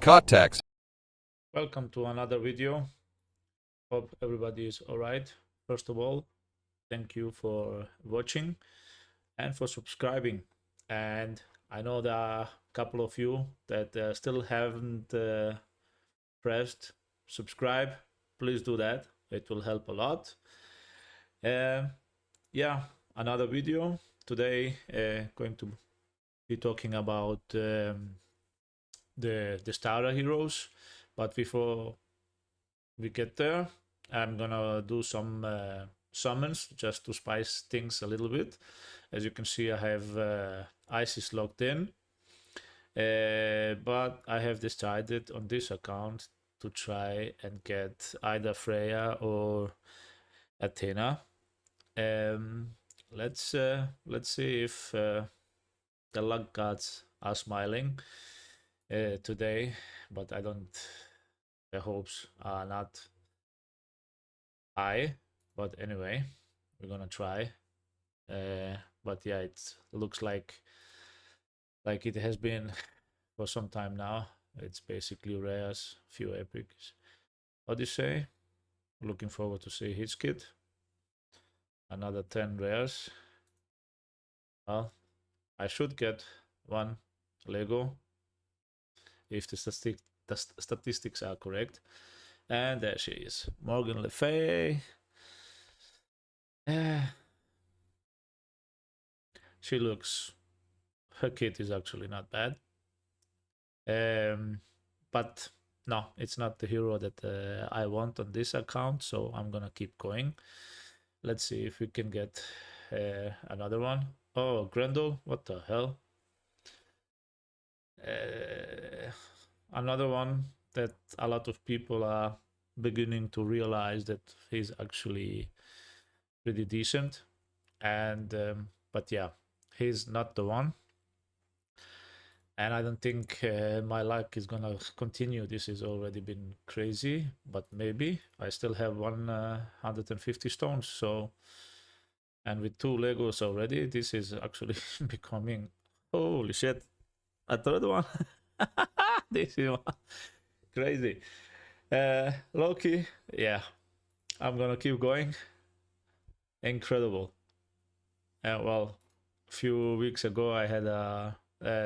Kottax. Welcome to another video. Hope everybody is alright. First of all, thank you for watching and for subscribing. And I know there are a couple of you that still haven't pressed subscribe. Please do that. It will help a lot. Yeah, another video. Today going to be talking about the starter heroes. But before we get there, I'm gonna do some summons just to spice things a little bit. As you can see, I have Isis logged in, but I have decided on this account to try and get either Freya or Athena. Let's see if the luck gods are smiling today, but I don't. The hopes are not high, but anyway, we're gonna try. But yeah, it looks like it has been for some time now. It's basically rares, few epics. What do you say? Looking forward to see his kit. Another 10 rares. Well, I should get one Lego if the statistics are correct. And there she is, Morgan Le Fay. She looks, her kit is actually not bad. But no, it's not the hero that I want on this account, so I'm gonna keep going. Let's see if we can get another one. Oh, Grendel, what the hell? Another one that a lot of people are beginning to realize that he's actually pretty decent. And but yeah, he's not the one, and I don't think my luck is gonna continue. This has already been crazy, but maybe I still have 150 stones. So, and with 2 Legos already, this is actually becoming, holy shit, a third one. This is crazy. Loki, yeah, I'm gonna keep going. Incredible. Well, a few weeks ago I had a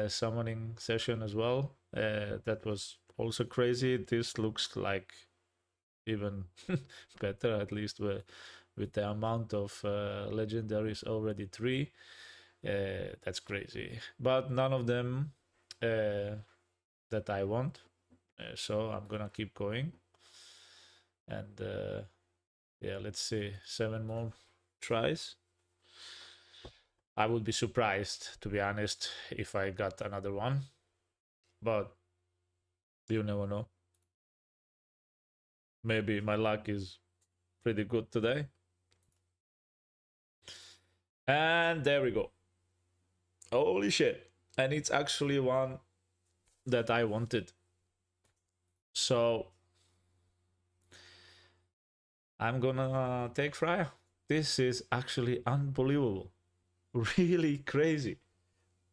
summoning session as well. That was also crazy. This looks like even better, at least with the amount of legendaries, already 3. That's crazy, but none of them that I want. So I'm gonna keep going, and yeah, let's see, 7 more tries. I would be surprised, to be honest, if I got another one, but you never know. Maybe my luck is pretty good today. And there we go. Holy shit. And it's actually one that I wanted. So I'm gonna take Freya. This is actually unbelievable. Really crazy.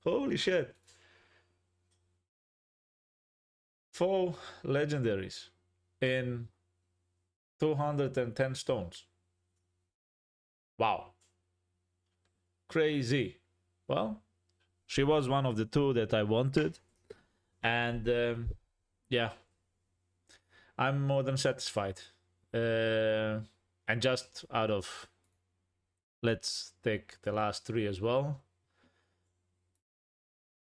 Holy shit. 4 legendaries in 210 stones. Wow. Crazy. Well, she was one of the 2 that I wanted. And yeah, I'm more than satisfied. And just out of, let's take the last 3 as well.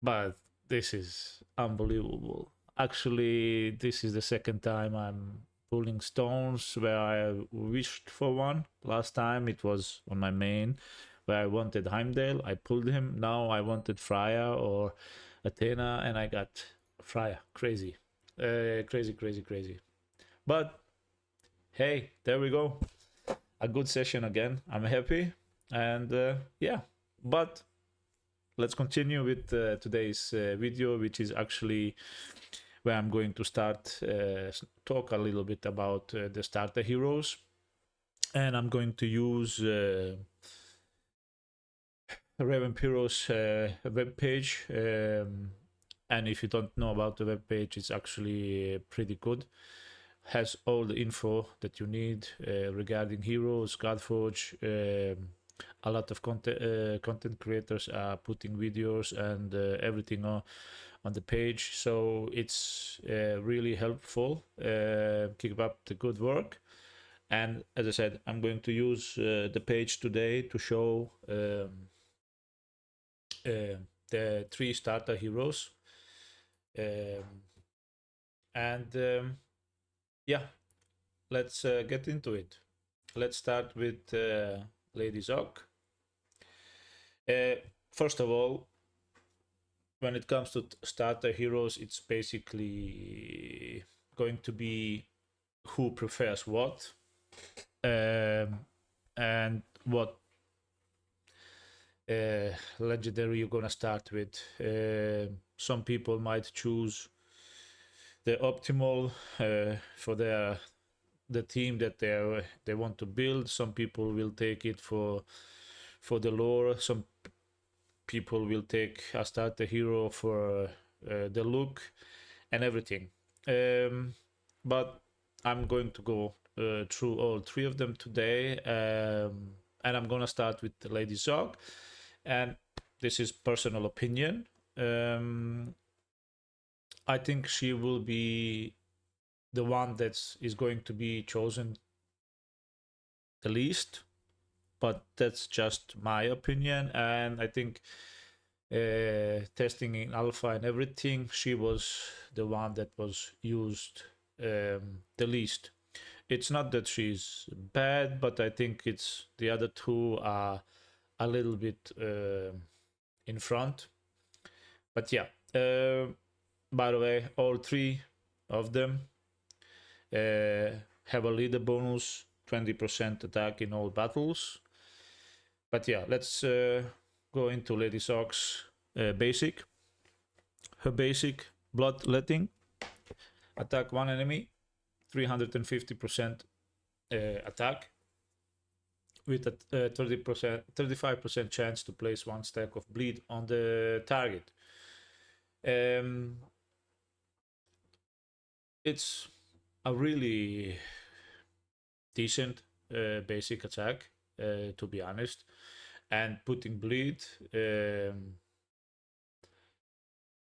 But this is unbelievable. Actually, this is the second time I'm pulling stones where I wished for one. Last time it was on my main where I wanted Heimdall. I pulled him. Now I wanted Freya or Athena, and I got Freya. Crazy. Crazy. But hey, there we go. A good session again. I'm happy. And yeah, but let's continue with today's video, which is actually where I'm going to start talk a little bit about the starter heroes. And I'm going to use Raven Pyro's webpage, and if you don't know about the web page, it's actually pretty good. Has all the info that you need regarding heroes, Godforge. A lot of content creators are putting videos and everything on the page, so it's really helpful. Keep up the good work. And as I said, I'm going to use the page today to show the 3 starter heroes. Yeah, let's get into it. Let's start with Lady Zog. First of all, when it comes to starter heroes, it's basically going to be who prefers what, and what legendary you're gonna start with. Some people might choose the optimal for the team that they want to build. Some people will take it for the lore. Some people will take a starter hero for the look and everything. But I'm going to go through all 3 of them today, and I'm gonna start with the Lady Zog. And this is personal opinion. I think she will be the one that is going to be chosen the least, but that's just my opinion. And I think testing in alpha and everything, she was the one that was used the least. It's not that she's bad, but I think it's the other 2 are a little bit in front. But yeah, by the way, all 3 of them have a leader bonus, 20% attack in all battles. But yeah, let's go into Lady Zog's basic. Her basic, bloodletting, attack 1 enemy, 350% attack, with a 35% chance to place 1 stack of bleed on the target. It's a really decent basic attack, to be honest, and putting bleed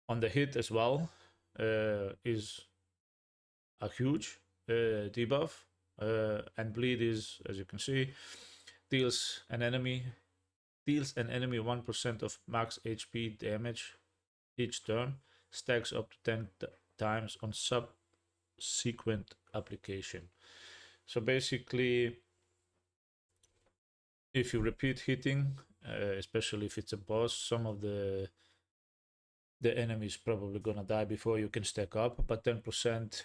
on the hit as well is a huge debuff. And bleed is, as you can see, deals an enemy 1% of max HP damage each turn, stacks up to 10 times on subsequent application. So basically, if you repeat hitting, especially if it's a boss, some of the enemy's probably gonna die before you can stack up, but 10%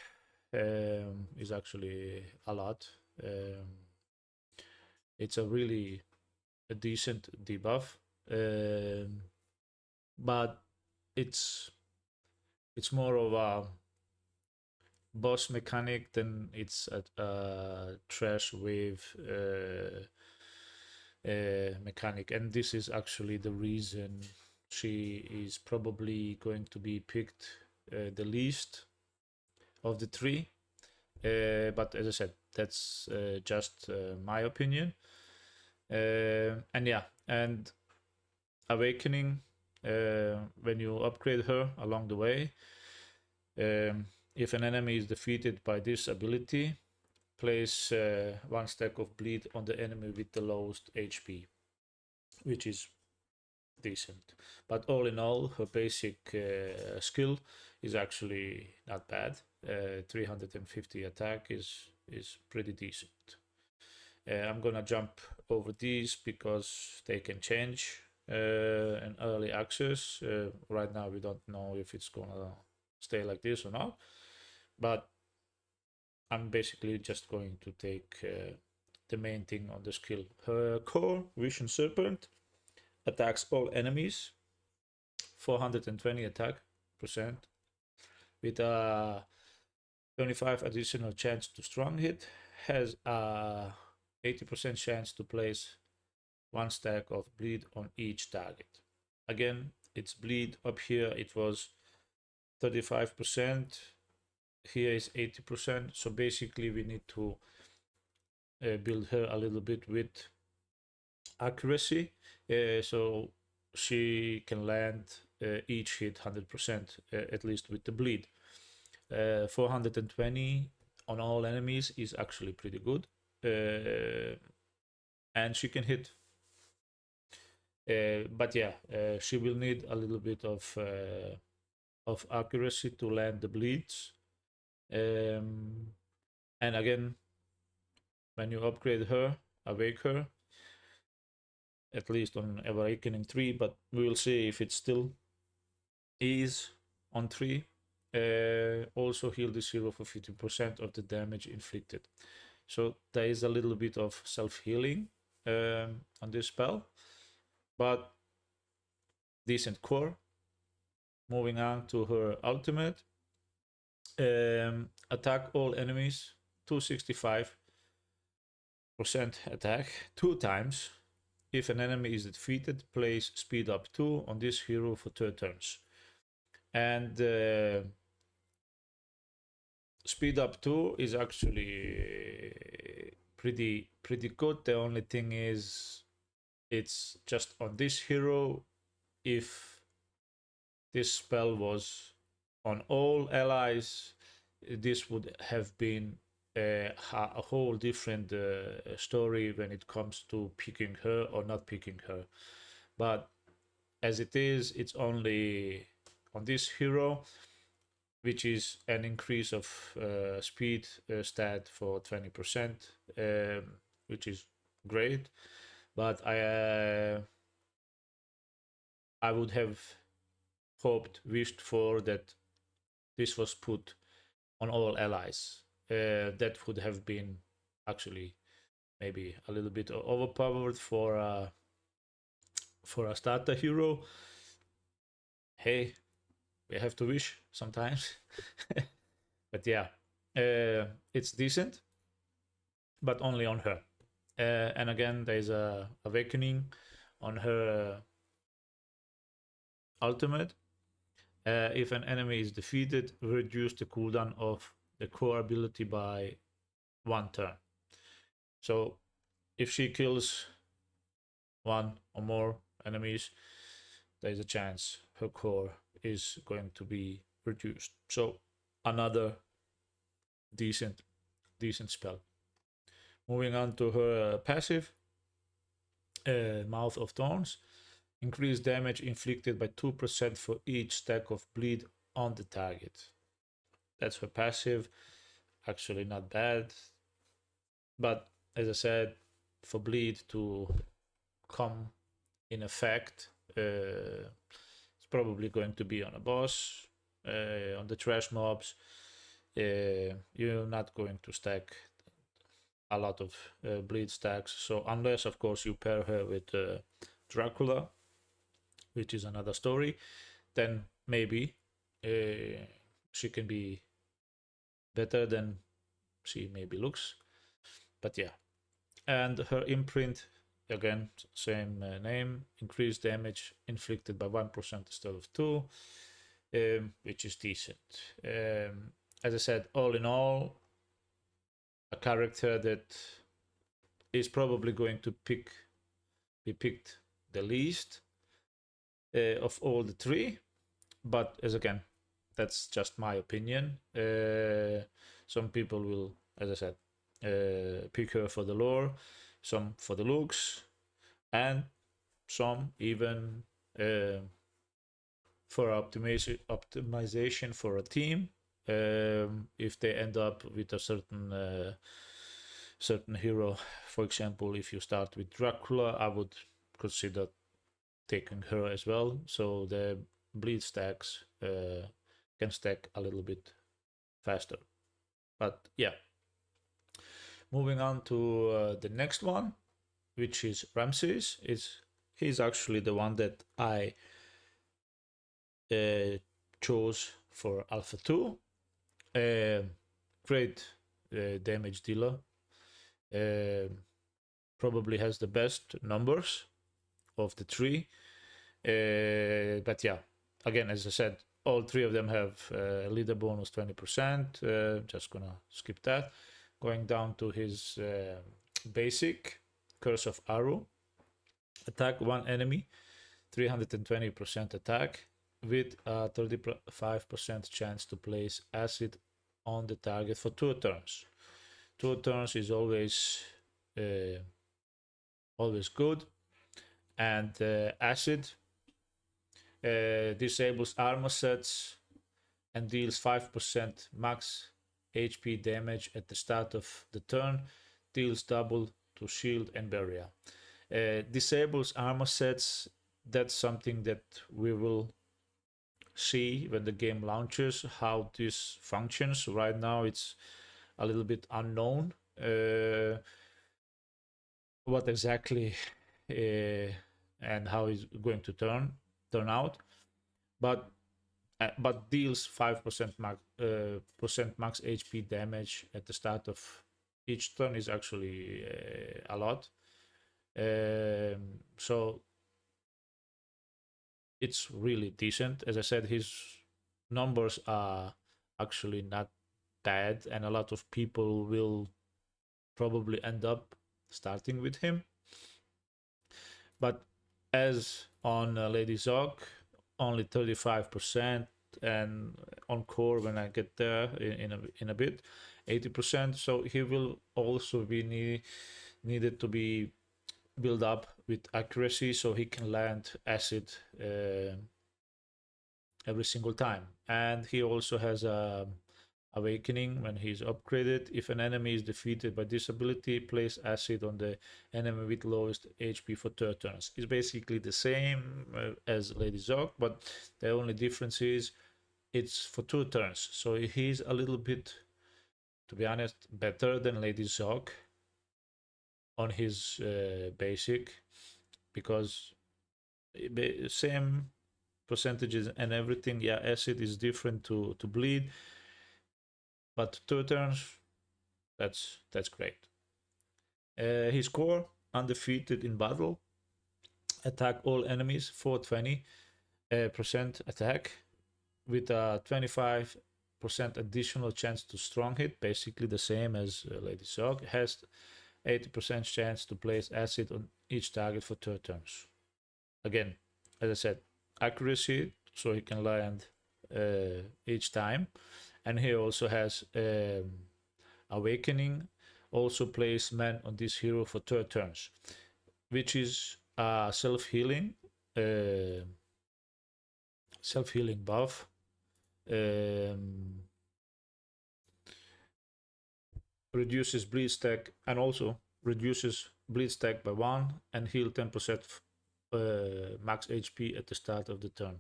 is actually a lot. It's a really a decent debuff, but it's more of a boss mechanic than it's a trash wave mechanic, and this is actually the reason she is probably going to be picked the least of the 3. But as I said, that's just my opinion. And yeah, and awakening, when you upgrade her along the way, if an enemy is defeated by this ability, place 1 stack of bleed on the enemy with the lowest HP, which is decent. But all in all, her basic skill is actually not bad. 350 attack is pretty decent. I'm gonna jump over these because they can change in early access. Right now we don't know if it's gonna stay like this or not, but I'm basically just going to take the main thing on the skill. Her core, Vision Serpent, attacks all enemies, 420 attack percent, with a 25 additional chance to strong hit, has a 80% chance to place 1 stack of bleed on each target. Again, it's bleed up here. It was 35%. Here is 80%. So basically we need to build her a little bit with accuracy, so she can land each hit 100%, at least with the bleed. 420 on all enemies is actually pretty good, and she can hit. But yeah, she will need a little bit of accuracy to land the bleeds. And again, when you upgrade her, awake her, at least on Awakening 3, but we will see if it still is on 3. Also heal this hero for 50% of the damage inflicted. So there is a little bit of self-healing on this spell, but decent core. Moving on to her ultimate. Attack all enemies, 265% attack 2 times. If an enemy is defeated, place speed up 2 on this hero for 2 turns. And speed up 2 is actually pretty good. The only thing is it's just on this hero. If this spell was on all allies, this would have been a whole different story when it comes to picking her or not picking her. But as it is, it's only on this hero, which is an increase of speed stat for 20%, which is great. But I would have wished for that this was put on all allies. That would have been actually maybe a little bit overpowered for a starter hero. Hey, we have to wish sometimes. But yeah, it's decent, but only on her. And again, there's a awakening on her ultimate. If an enemy is defeated, reduce the cooldown of the core ability by 1 turn. So if she kills 1 or more enemies, there's a chance her core is going to be reduced. So another decent spell. Moving on to her passive, Mouth of Thorns. Increase damage inflicted by 2% for each stack of bleed on the target. That's her passive. Actually not bad. But as I said, for bleed to come in effect, it's probably going to be on a boss, on the trash mobs. You're not going to stack a lot of bleed stacks. So unless, of course, you pair her with Dracula, which is another story, then maybe she can be better than she maybe looks. But yeah. And her imprint, again, same name, increased damage inflicted by 1% instead of 2, which is decent. As I said, all in all, a character that is probably going to be picked the least of all the 3, but as again, that's just my opinion. Some people will, as I said, pick her for the lore, some for the looks, and some even for optimization for a team. If they end up with a certain hero, for example, if you start with Dracula, I would consider taking her as well, so the bleed stacks can stack a little bit faster. But yeah, moving on to the next one, which is Ramses. He's actually the one that I chose for Alpha 2. Great damage dealer. Probably has the best numbers of the 3. But yeah, again, as I said, all three of them have leader bonus 20%. Just gonna skip that. Going down to his basic Curse of Arrow. Attack one enemy, 320% attack, with a 35% chance to place acid on the target for 2 turns. 2 turns is always good. And acid disables armor sets and deals 5% max HP damage at the start of the turn, deals double to shield and barrier. Disables armor sets, that's something that we will see when the game launches, how this functions. Right now it's a little bit unknown what exactly and how it's going to turn out, but deals 5% max HP damage at the start of each turn is actually a lot. So it's really decent. As I said, his numbers are actually not bad, and a lot of people will probably end up starting with him. But as on Lady Zog, only 35%, and on core when I get there in a bit, 80%. So he will also be needed to be built up with accuracy, so he can land acid every single time. And he also has a awakening when he's upgraded. If an enemy is defeated by this ability, place acid on the enemy with lowest HP for 3 turns. It's basically the same as Lady Zog, but the only difference is it's for 2 turns. So he's a little bit, to be honest, better than Lady Zog on his basic, because same percentages and everything. Yeah, acid is different to bleed, but 2 turns, that's great. His core, undefeated in battle, attack all enemies, 420% attack, with a 25% additional chance to strong hit, basically the same as Lady Zog. Has 80% chance to place acid on each target for 2 turns. Again, as I said, accuracy, so he can land each time. And he also has awakening, also place man on this hero for 3 turns, which is a self-healing buff. Reduces bleed stack, and also reduces bleed stack by 1 and heal 10% max HP at the start of the turn.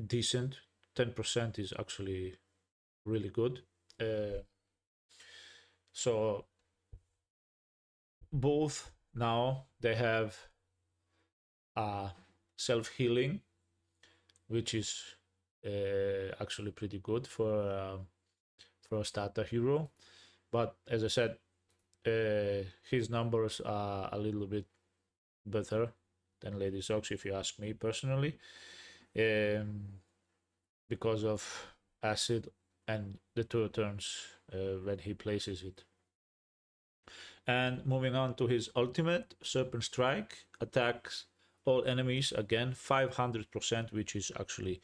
Decent. 10% is actually really good. So both now they have self-healing, which is actually pretty good for a starter hero. But as I said, his numbers are a little bit better than Lady Zog's, if you ask me personally, because of acid and the 2 turns when he places it. And moving on to his ultimate, Serpent Strike, attacks all enemies again 500%, which is actually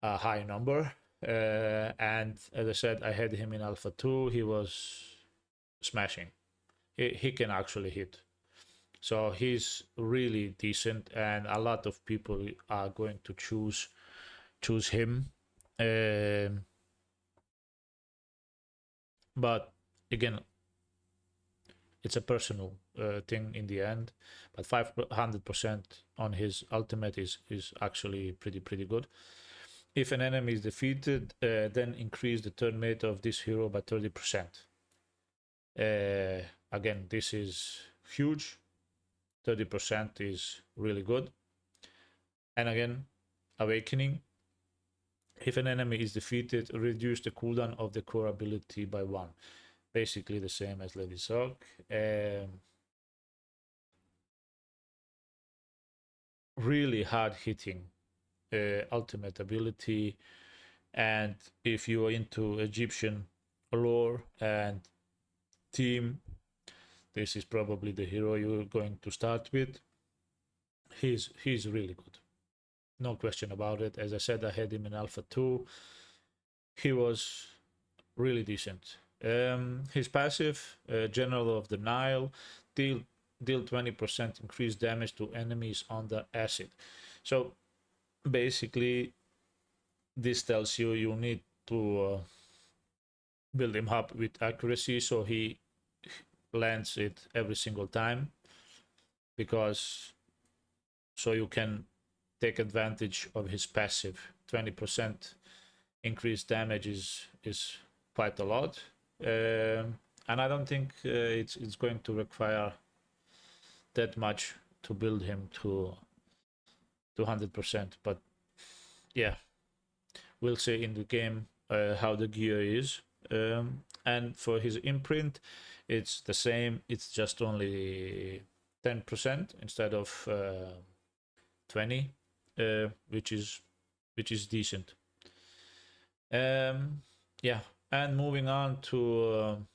a high number. And as I said, I had him in Alpha 2. He was smashing. He can actually hit. So he's really decent, and a lot of people are going to choose him. But again, it's a personal thing in the end. But 500% on his ultimate is actually pretty good. If an enemy is defeated, then increase the turn meter of this hero by 30%. Again, this is huge. 30% is really good. And again, awakening. If an enemy is defeated, reduce the cooldown of the core ability by 1. Basically the same as Lady Zog. Really hard hitting ultimate ability. And if you are into Egyptian lore and team, this is probably the hero you're going to start with. He's really good, no question about it. As I said, I had him in Alpha 2. He was really decent. His passive, General of the Nile, deal 20% increased damage to enemies under acid. So basically, this tells you you need to build him up with accuracy so he lands it every single time, because so you can take advantage of his passive. 20% increased damage is quite a lot, and I don't think it's going to require that much to build him to 100%. But yeah, we'll see in the game how the gear is. And for his imprint, it's the same. It's just only 10% instead of 20, which is decent. Yeah, and moving on to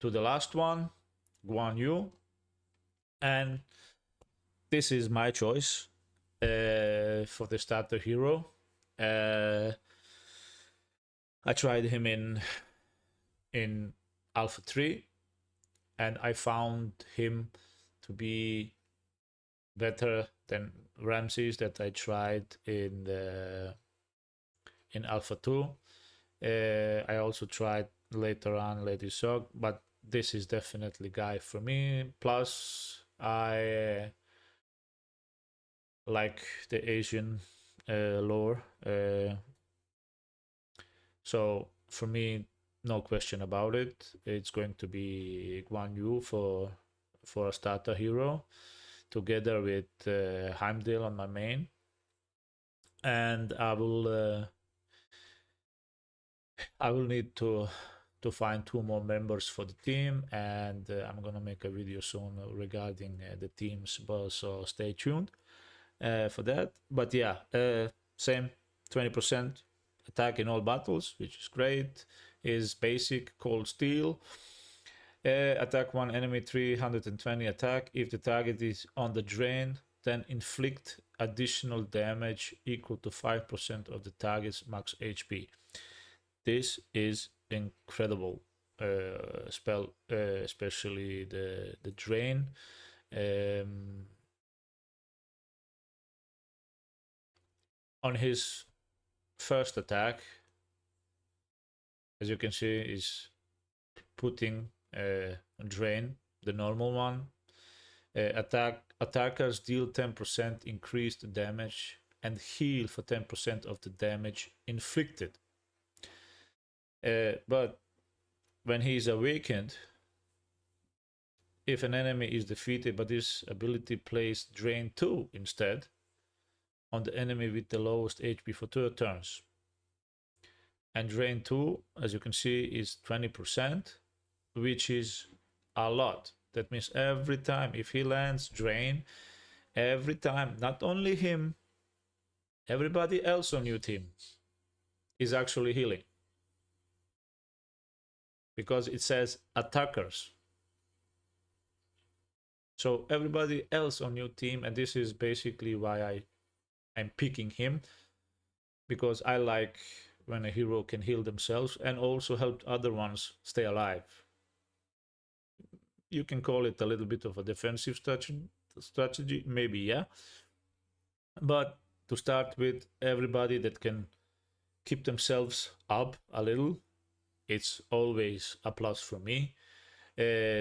the last one, Guan Yu, and this is my choice for the starter hero. I tried him in Alpha 3, and I found him to be better than Ramses that I tried in Alpha 2. I also tried later on Lady Sog, but this is definitely guy for me. Plus, I like the Asian lore. So for me, no question about it. It's going to be Guan Yu for a starter hero, together with Heimdall on my main. And I will need to find 2 more members for the team, and I'm gonna make a video soon regarding the teams, so stay tuned for that. But yeah, same 20% attack in all battles, which is great. Is basic cold steel. Attack one enemy 320 attack. If the target is on the drain, then inflict additional damage equal to 5% of the target's max HP. This is incredible spell, especially the drain. On his first attack, as you can see, is putting drain, the normal one. Attackers deal 10% increased damage and heal for 10% of the damage inflicted. But when he is awakened, if an enemy is defeated, but this ability plays Drain 2 instead on the enemy with the lowest HP for 2 turns. And Drain 2, as you can see, is 20%, which is a lot. That means every time if he lands Drain, every time, not only him, everybody else on your team is actually healing. Because it says attackers. So everybody else on your team, and this is basically why I'm picking him, because I like when a hero can heal themselves and also help other ones stay alive. You can call it a little bit of a defensive strategy, maybe, yeah. But to start with, everybody that can keep themselves up a little, it's always a plus for me.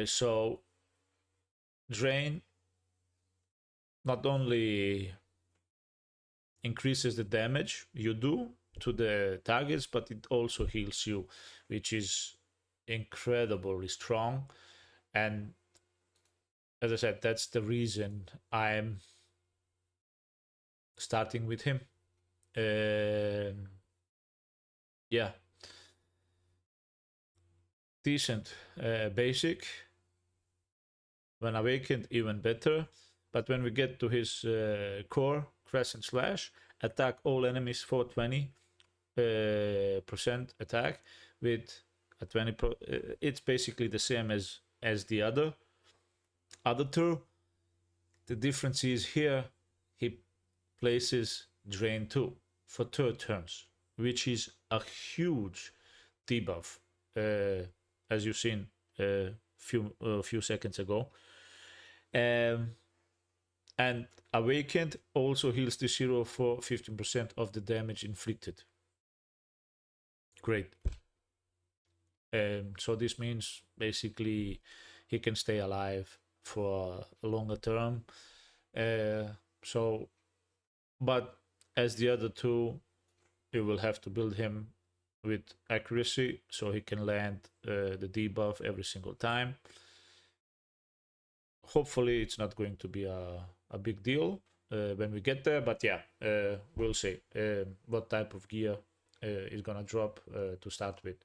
So Drain not only increases the damage you do to the targets, but it also heals you, which is incredibly strong. And as I said, that's the reason I'm starting with him. Yeah, decent basic. When awakened, even better. But when we get to his core, crescent slash, attack all enemies for 20% attack with a 20 it's basically the same as the other two. The difference is here he places drain 2 for 3 turns, which is a huge debuff, as you've seen a few seconds ago. And Awakened also heals this hero for 15% of the damage inflicted. Great. So this means basically he can stay alive for a longer term. But as the other two, you will have to build him with accuracy so he can land the debuff every single time. Hopefully it's not going to be a big deal when we get there, but yeah, we'll see what type of gear is gonna drop to start with.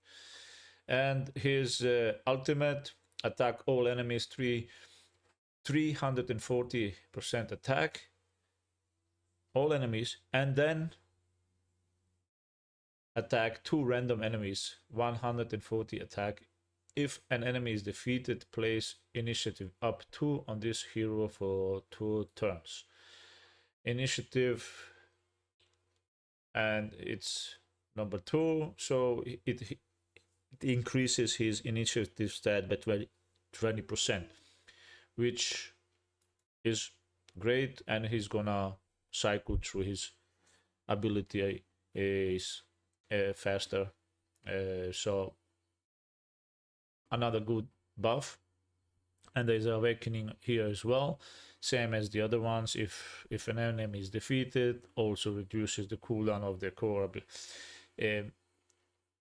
And his ultimate, attack all enemies 340% attack, all enemies, and then attack 2 random enemies, 140 attack. If an enemy is defeated, place initiative up 2 on this hero for 2 turns. Initiative, and it's number 2, so it increases his initiative stat by 20%, which is great, and he's gonna cycle through his ability is faster. So another good buff. And there's Awakening here as well, same as the other ones. If an enemy is defeated, also reduces the cooldown of their core ability.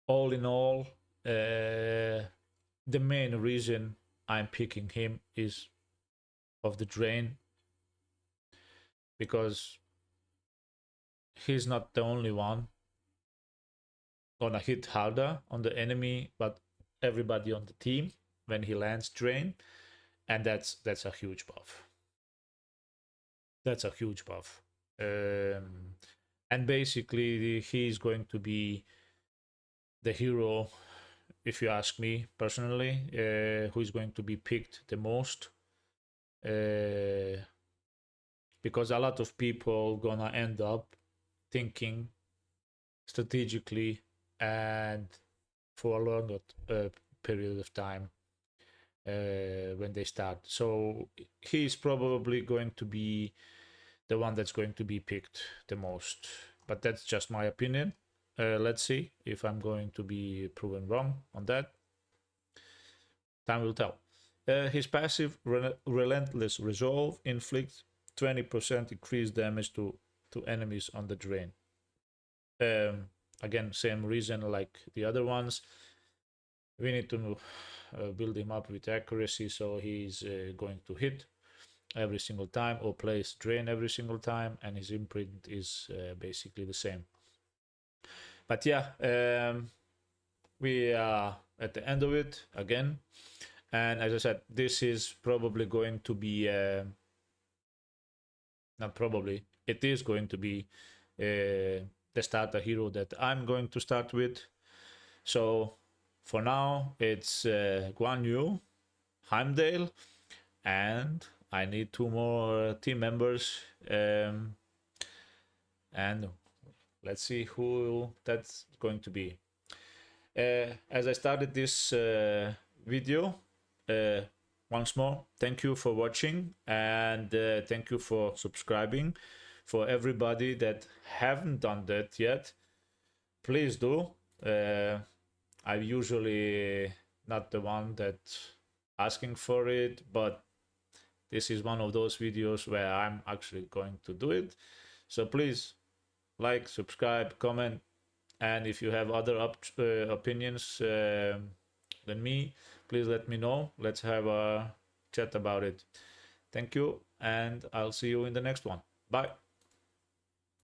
All in all, the main reason I'm picking him is of the drain, because he's not the only one gonna hit harder on the enemy, but everybody on the team when he lands drain, and that's a huge buff. That's a huge buff. And basically he's going to be the hero, if you ask me personally, who is going to be picked the most, because a lot of people gonna end up thinking strategically and for a longer period of time when they start. So he's probably going to be the one that's going to be picked the most, but that's just my opinion. Let's see if I'm going to be proven wrong on that. Time will tell. His passive, Relentless Resolve, inflicts 20% increased damage to enemies on the drain. Again, same reason like the other ones. We need to build him up with accuracy, so he's going to hit every single time or place drain every single time, and his imprint is basically the same. But yeah, we are at the end of it again, and as I said, this is probably going to be not probably, it is going to be the starter hero that I'm going to start with. So for now it's Guan Yu, Heimdall, and I need 2 more team members, and let's see who that's going to be. As I started this video, once more, thank you for watching, and thank you for subscribing. For everybody that haven't done that yet, please do. I'm usually not the one that's asking for it, but this is one of those videos where I'm actually going to do it. So please like, subscribe, comment, and if you have other opinions than me, please let me know. Let's have a chat about it. Thank you, and I'll see you in the next one. Bye.